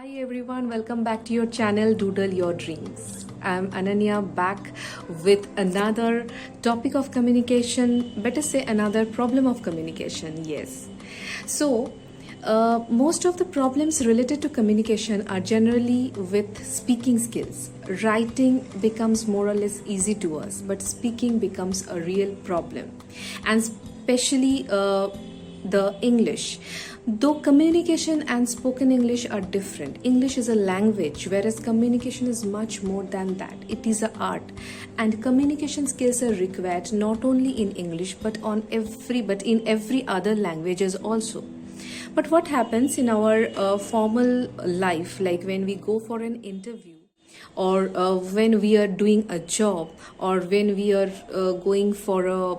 Hi everyone, welcome back to your channel Doodle Your Dreams. I'm Ananya back with another topic of communication, better say another problem of communication. Yes. So, most of the problems related to communication are generally with speaking skills. Writing becomes more or less easy to us, but speaking becomes a real problem. And especially the English. Though communication and spoken English are different, English is a language, whereas communication is much more than that. It is an art, and communication skills are required not only in English but in every other languages also. But what happens in our formal life, like when we go for an interview, or when we are doing a job, or when we are going for a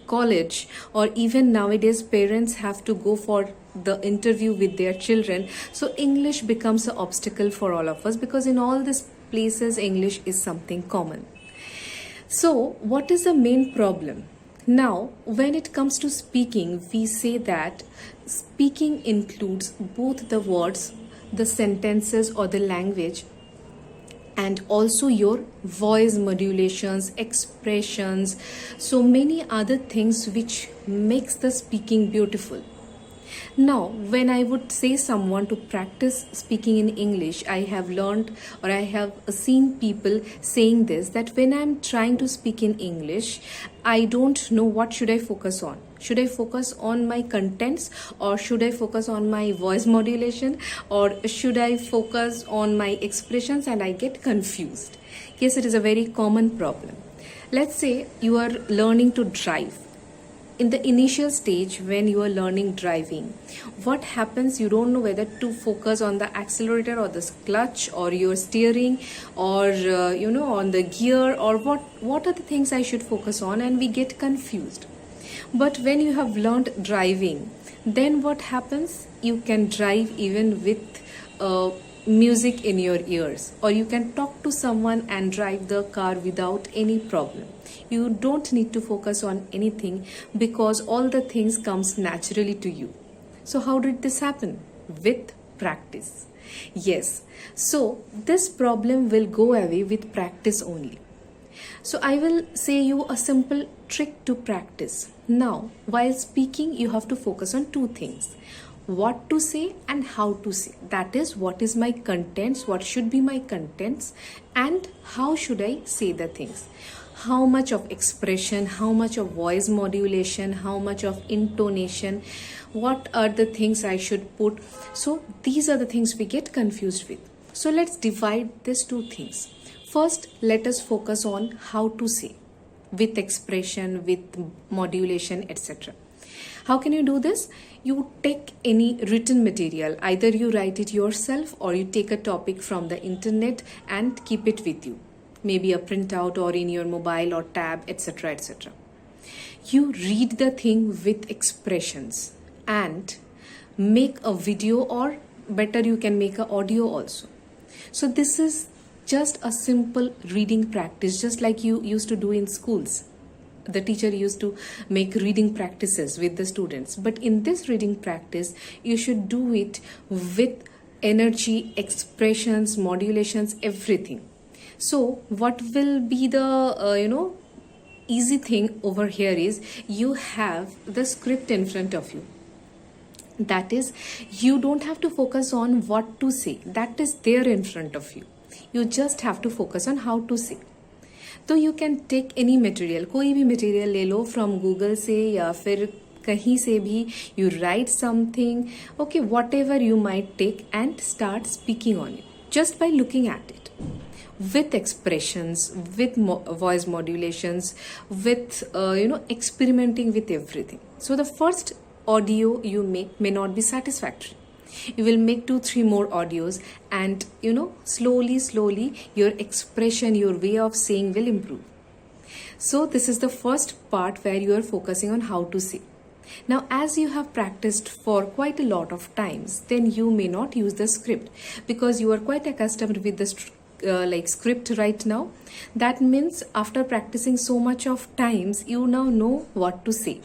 college, or even nowadays parents have to go for the interview with their children, so English becomes an obstacle for all of us, because in all these places English is something common. So what is the main problem? Now when it comes to speaking, we say that speaking includes both the words, the sentences or the language, and also your voice modulations, expressions, so many other things which makes the speaking beautiful. Now, when I would say someone to practice speaking in English, I have learned, or I have seen people saying this, that when I'm trying to speak in English, I don't know what should I focus on. Should I focus on my contents, or should I focus on my voice modulation, or should I focus on my expressions, and I get confused. Yes, it is a very common problem. Let's say you are learning to drive. In the initial stage, when you are learning driving, what happens, you don't know whether to focus on the accelerator or the clutch or your steering, or on the gear, or what are the things I should focus on, and we get confused. But when you have learned driving, then what happens, you can drive even with music in your ears, or you can talk to someone and drive the car without any problem. You don't need to focus on anything, because all the things comes naturally to you. So how did this happen? With practice. Yes, so this problem will go away with practice only. So I will say you a simple trick to practice. Now, while speaking, you have to focus on two things: what to say and how to say. That is, what is my contents, what should be my contents, and how should I say the things. How much of expression, how much of voice modulation, how much of intonation, what are the things I should put. So these are the things we get confused with. So let's divide these two things. First, let us focus on how to say, with expression, with modulation, etc. How can you do this? You take any written material, either you write it yourself or you take a topic from the internet and keep it with you, maybe a printout or in your mobile or tab, etc., etc. You read the thing with expressions and make a video, or better, you can make an audio also. So this is just a simple reading practice, just like you used to do in schools. The teacher used to make reading practices with the students, but in this reading practice you should do it with energy, expressions, modulations, everything. So what will be the easy thing over here is, you have the script in front of you. That is, you don't have to focus on what to say, that is there in front of you. You just have to focus on how to say. तो you can take any material, कोई भी material ले लो from Google से या फिर कहीं से भी. You write something, okay, whatever you might take, and start speaking on it just by looking at it, with expressions, with voice modulations, with experimenting with everything. So the first audio you make may not be satisfactory. You will make 2-3 more audios, and slowly your expression, your way of saying will improve. So this is the first part where you are focusing on how to say. Now, as you have practiced for quite a lot of times, then you may not use the script, because you are quite accustomed with the script right now. That means after practicing so much of times, you now know what to say.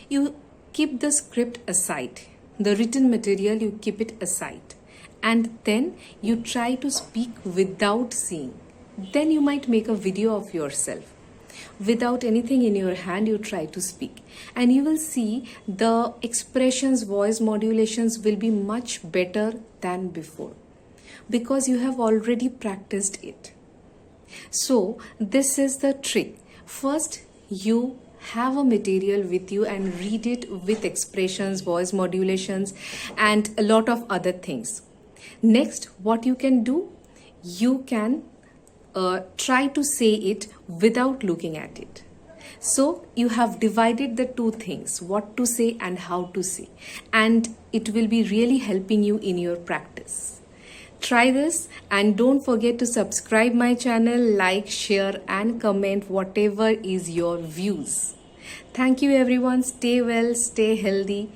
You keep the script aside. The written material, you keep it aside, and then you try to speak without seeing. Then you might make a video of yourself. Without anything in your hand, you try to speak, and you will see the expressions, voice modulations will be much better than before because you have already practiced it. So, this is the trick. First, you have a material with you and read it with expressions, voice modulations, and a lot of other things. Next, what you can do, you can try to say it without looking at it. So, you have divided the two things, what to say and how to say, and it will be really helping you in your practice. Try this and don't forget to subscribe my channel, like, share and comment whatever is your views. Thank you everyone. Stay well, stay healthy.